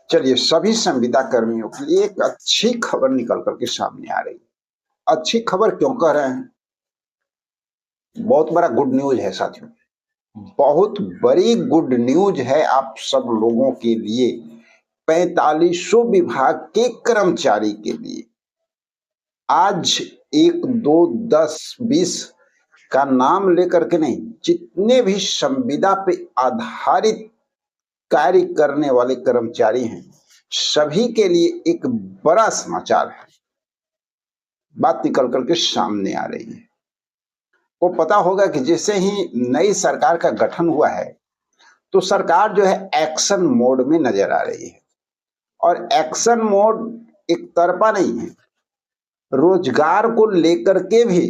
चलिए, सभी संविदा कर्मियों के लिए एक अच्छी खबर निकल करके सामने आ रही है। अच्छी खबर क्यों कह रहे हैं? बहुत बड़ा गुड न्यूज है साथियों। बहुत बड़ी गुड न्यूज है आप सब लोगों के लिए, 4500 विभाग के कर्मचारी के लिए। आज 1, 2, 10, 20 का नाम लेकर के नहीं, जितने भी संविदा पे आधारित कार्य करने वाले कर्मचारी हैं, सभी के लिए एक बड़ा समाचार है। बात निकल करके सामने आ रही है। को पता होगा कि जैसे ही नई सरकार का गठन हुआ है, तो सरकार जो है एक्शन मोड में नजर आ रही है। और एक्शन मोड एक तरफा नहीं है, रोजगार को लेकर के भी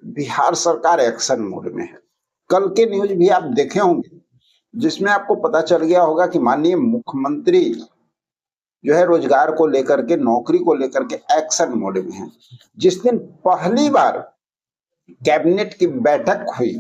बिहार सरकार एक्शन मोड में है। कल के न्यूज भी आप देखे होंगे, जिसमें आपको पता चल गया होगा कि माननीय मुख्यमंत्री जो है रोजगार को लेकर के, नौकरी को लेकर के एक्शन मोड में है। जिस दिन पहली बार कैबिनेट की बैठक हुई,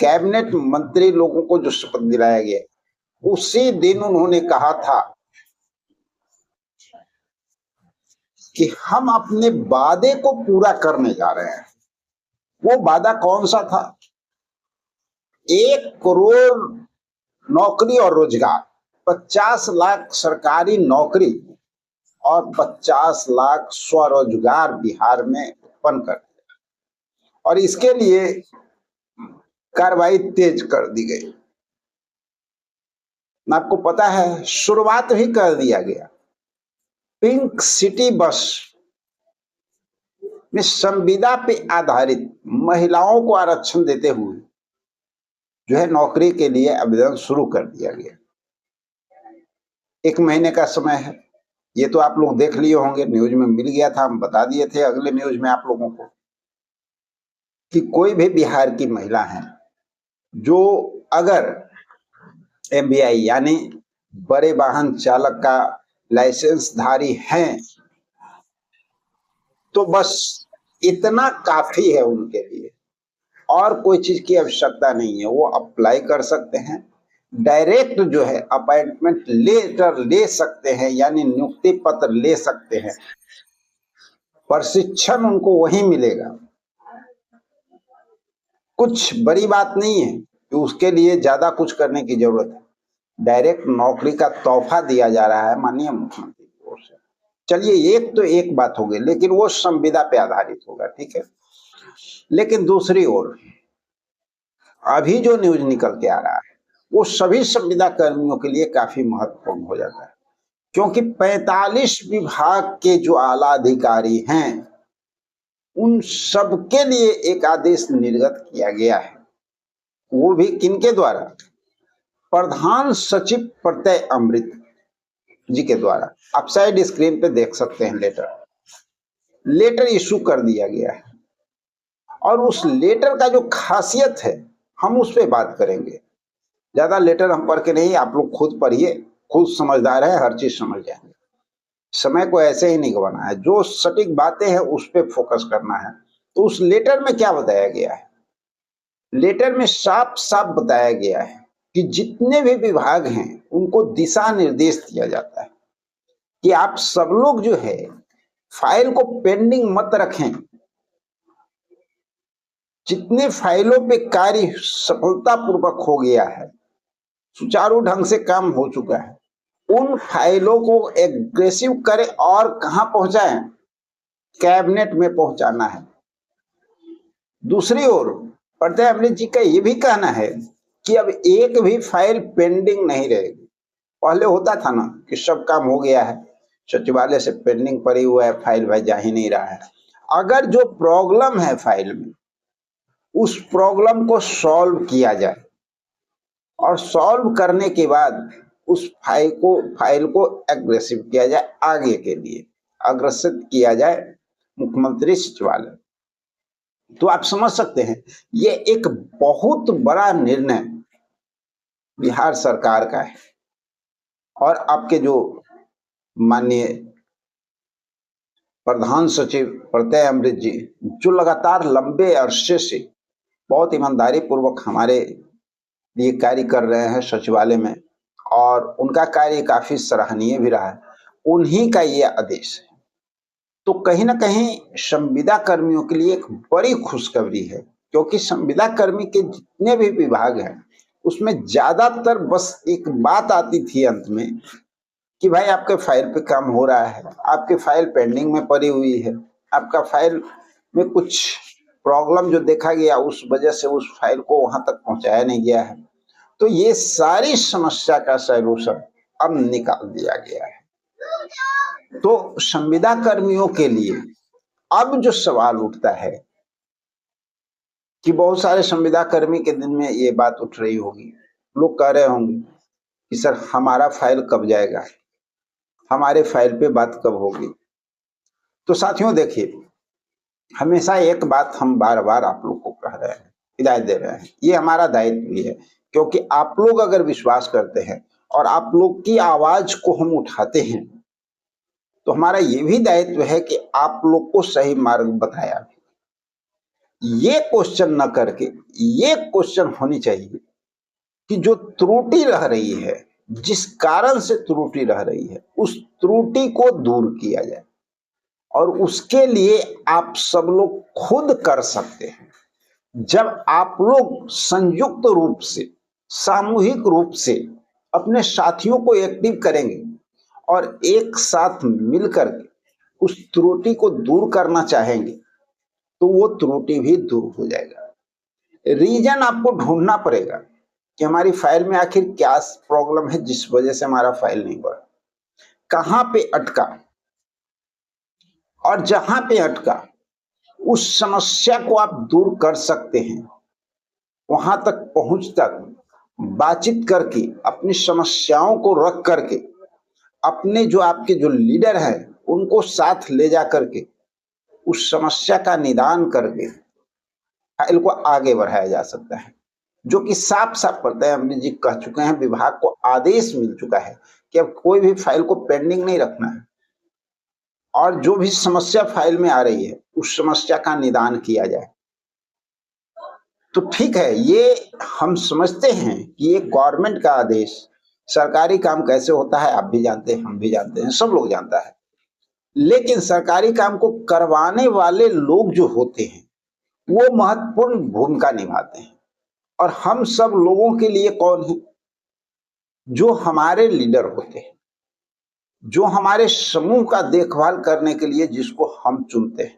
कैबिनेट मंत्री लोगों को जो शपथ दिलाया गया, उसी दिन उन्होंने कहा था कि हम अपने वादे को पूरा करने जा रहे हैं। वो वादा कौन सा था? 1 करोड़ नौकरी और रोजगार, 50 लाख सरकारी नौकरी और 50 लाख स्वरोजगार बिहार में उत्पन्न कर। और इसके लिए कार्रवाई तेज कर दी गई। आपको पता है, शुरुआत भी कर दिया गया। पिंक सिटी बस में संविदा पे आधारित महिलाओं को आरक्षण देते हुए जो है नौकरी के लिए आवेदन शुरू कर दिया गया। 1 महीने का समय है। ये तो आप लोग देख लिए होंगे, न्यूज में मिल गया था, हम बता दिए थे अगले न्यूज में आप लोगों को कि कोई भी बिहार की महिला है जो अगर MBI यानी बड़े वाहन चालक का लाइसेंस धारी हैं, तो बस इतना काफी है उनके लिए, और कोई चीज की आवश्यकता नहीं है। वो अप्लाई कर सकते हैं, डायरेक्ट जो है अपॉइंटमेंट लेटर ले सकते हैं, यानी नियुक्ति पत्र ले सकते हैं। प्रशिक्षण उनको वहीं मिलेगा। कुछ बड़ी बात नहीं है कि उसके लिए ज्यादा कुछ करने की जरूरत है। डायरेक्ट नौकरी का तोहफा दिया जा रहा है माननीय मुख्यमंत्री की ओर से। चलिए, एक बात हो गई, लेकिन वो संविदा पे आधारित होगा, ठीक है। लेकिन दूसरी ओर अभी जो न्यूज निकल के आ रहा है, वो सभी संविदा कर्मियों के लिए काफी महत्वपूर्ण हो जाता है, क्योंकि 45 विभाग के जो आला अधिकारी हैं, उन सबके लिए एक आदेश निर्गत किया गया है। वो भी किनके द्वारा? प्रधान सचिव प्रत्यय अमृत जी के द्वारा। आप साइड स्क्रीन पे देख सकते हैं, लेटर इशू कर दिया गया है। और उस लेटर का जो खासियत है, हम उस पर बात करेंगे। ज्यादा लेटर हम पढ़ के नहीं, आप लोग खुद पढ़िए, खुद समझदार है, हर चीज समझ जाएंगे। समय को ऐसे ही नहीं गवाना है, जो सटीक बातें हैं उस पर फोकस करना है। तो उस लेटर में क्या बताया गया है? लेटर में साफ साफ बताया गया है कि जितने भी विभाग हैं उनको दिशा निर्देश दिया जाता है कि आप सब लोग जो है फाइल को पेंडिंग मत रखें। जितने फाइलों पे कार्य सफलतापूर्वक हो गया है, सुचारू ढंग से काम हो चुका है, उन फाइलों को एग्रेसिव करें और कहां पहुंचाएं? कैबिनेट में पहुंचाना है। दूसरी ओर प्रत्यय अमृत जी का यह भी कहना है कि अब एक भी फाइल पेंडिंग नहीं रहेगी। पहले होता था ना कि सब काम हो गया है, सचिवालय से पेंडिंग पड़ी हुआ है, फाइल भाई जा ही नहीं रहा है। अगर जो प्रॉब्लम है फाइल में, उस प्रॉब्लम को सॉल्व किया जाए और सॉल्व करने के बाद उस फाइल को एग्रेसिव किया जाए, आगे के लिए अग्रसित किया जाए मुख्यमंत्री सचिवालय। तो आप समझ सकते हैं, ये एक बहुत बड़ा निर्णय बिहार सरकार का है। और आपके जो माननीय प्रधान सचिव प्रत्यय अमृत जी, जो लगातार लंबे अरसे से बहुत ईमानदारी पूर्वक हमारे लिए कार्य कर रहे हैं सचिवालय में, और उनका कार्य काफी सराहनीय भी रहा है, उन्हीं का ये आदेश है। तो कहीं ना कहीं संविदा कर्मियों के लिए एक बड़ी खुशखबरी है, क्योंकि संविदा कर्मी के जितने भी विभाग हैं उसमें ज्यादातर बस एक बात आती थी अंत में कि भाई आपके फाइल पे काम हो रहा है, आपकी फाइल पेंडिंग में पड़ी हुई है, आपका फाइल में कुछ प्रॉब्लम जो देखा गया उस वजह से उस फाइल को वहां तक पहुंचाया नहीं गया है। तो ये सारी समस्या का सॉल्यूशन अब निकाल दिया गया है। तो संविदा कर्मियों के लिए अब जो सवाल उठता है कि बहुत सारे संविदा कर्मी के दिन में ये बात उठ रही होगी, लोग कह रहे होंगे कि सर हमारा फाइल कब जाएगा, हमारे फाइल पे बात कब होगी। तो साथियों देखिए, हमेशा एक बात हम बार बार आप लोग को कह रहे हैं, हिदायत दे रहे हैं, ये हमारा दायित्व भी है, क्योंकि आप लोग अगर विश्वास करते हैं और आप लोग की आवाज को हम उठाते हैं तो हमारा ये भी दायित्व है कि आप लोग को सही मार्ग बताया। ये क्वेश्चन न करके ये क्वेश्चन होनी चाहिए कि जो त्रुटि रह रही है, जिस कारण से त्रुटि रह रही है, उस त्रुटि को दूर किया जाए। और उसके लिए आप सब लोग खुद कर सकते हैं। जब आप लोग संयुक्त रूप से, सामूहिक रूप से अपने साथियों को एक्टिव करेंगे और एक साथ मिलकर के उस त्रुटि को दूर करना चाहेंगे तो वो त्रुटि भी दूर हो जाएगा। रीजन आपको ढूंढना पड़ेगा कि हमारी फाइल में आखिर क्या प्रॉब्लम है जिस वजह से हमारा फाइल नहीं बढ़ा, कहां पे अटका, और जहां पे अटका उस समस्या को आप दूर कर सकते हैं। वहां तक पहुंच तक बातचीत करके अपनी समस्याओं को रख करके अपने जो आपके जो लीडर हैं उनको साथ ले जा करके उस समस्या का निदान करके फाइल को आगे बढ़ाया जा सकता है। जो कि साफ साफ पता है, अमरीश जी कह चुके हैं, विभाग को आदेश मिल चुका है कि अब कोई भी फाइल को पेंडिंग नहीं रखना है और जो भी समस्या फाइल में आ रही है उस समस्या का निदान किया जाए। तो ठीक है, ये हम समझते हैं कि ये गवर्नमेंट का आदेश, सरकारी काम कैसे होता है आप भी जानते हैं, हम भी जानते हैं, सब लोग जानता है। लेकिन सरकारी काम को करवाने वाले लोग जो होते हैं वो महत्वपूर्ण भूमिका निभाते हैं। और हम सब लोगों के लिए कौन है? जो हमारे लीडर होते हैं, जो हमारे समूह का देखभाल करने के लिए जिसको हम चुनते हैं,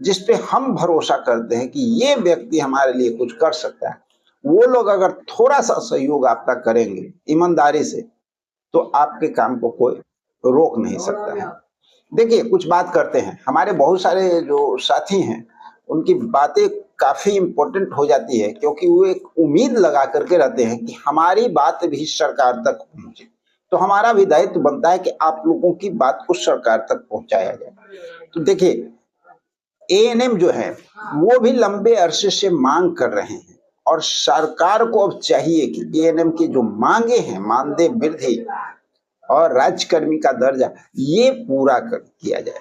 जिस पे हम भरोसा करते हैं कि ये व्यक्ति हमारे लिए कुछ कर सकता है, वो लोग अगर थोड़ा सा सहयोग आपका करेंगे ईमानदारी से तो आपके काम को कोई रोक नहीं सकता है। देखिए, कुछ बात करते हैं, हमारे बहुत सारे जो साथी हैं उनकी बातें काफी इंपॉर्टेंट हो जाती है, क्योंकि वो एक उम्मीद लगा करके रहते हैं कि हमारी बात भी सरकार तक पहुंचे। तो हमारा भी दायित्व बनता है कि आप लोगों की बात को सरकार तक पहुंचाया जाए। तो देखिए, एएनएम जो है वो भी लंबे अरसे से मांग कर रहे हैं और सरकार को अब चाहिए कि एएनएम की जो मांगे हैं, मानदेय वृद्धि और राज्यकर्मी का दर्जा, ये पूरा किया जाए।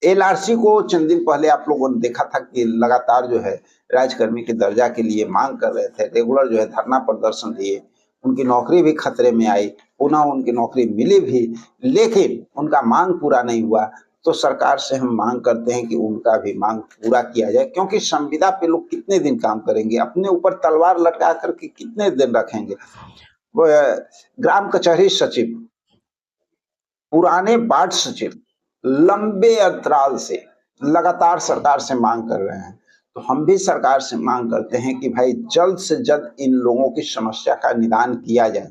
एलआरसी को चंद दिन पहले आप लोगों ने देखा था कि लगातार जो है राज्यकर्मी के दर्जा के लिए मांग कर रहे थे, रेगुलर जो है धरना प्रदर्शन दिए, उनकी नौकरी भी खतरे में आई, पुनः उनकी नौकरी मिली भी, लेकिन उनका मांग पूरा नहीं हुआ। तो सरकार से हम मांग करते हैं कि उनका भी मांग पूरा किया जाए, क्योंकि संविदा पे लोग कितने दिन काम करेंगे, अपने ऊपर तलवार लटका करके कितने दिन रखेंगे। ग्राम कचहरी सचिव, पुराने वार्ड सचिव लंबे अंतराल से लगातार सरकार से मांग कर रहे हैं। तो हम भी सरकार से मांग करते हैं कि भाई जल्द से जल्द इन लोगों की समस्या का निदान किया जाए।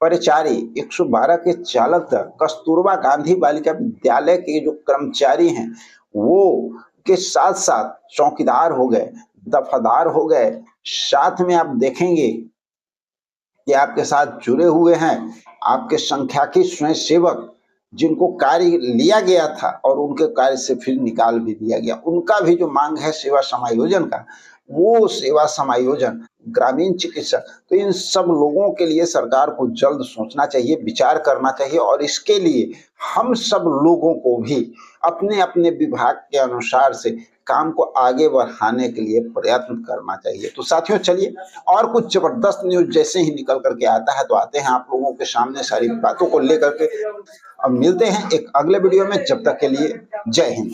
परिचारी 112 के चालक दर, कस्तूरबा गांधी बालिका विद्यालय के जो कर्मचारी हैं वो के साथ साथ चौकीदार हो गए, दफादार हो गए, साथ में आप देखेंगे कि आपके साथ जुड़े हुए हैं आपके संख्याकी स्वयं सेवक जिनको कार्य लिया गया था और उनके कार्य से फिर निकाल भी दिया गया, उनका भी जो मांग है सेवा समायोजन का, वो सेवा समायोजन, ग्रामीण चिकित्सक, तो इन सब लोगों के लिए सरकार को जल्द सोचना चाहिए, विचार करना चाहिए। और इसके लिए हम सब लोगों को भी अपने अपने विभाग के अनुसार से काम को आगे बढ़ाने के लिए प्रयत्न करना चाहिए। तो साथियों चलिए, और कुछ जबरदस्त न्यूज जैसे ही निकल करके आता है तो आते हैं आप लोगों के सामने सारी बातों को लेकर के। अब मिलते हैं एक अगले वीडियो में, जब तक के लिए जय हिंद।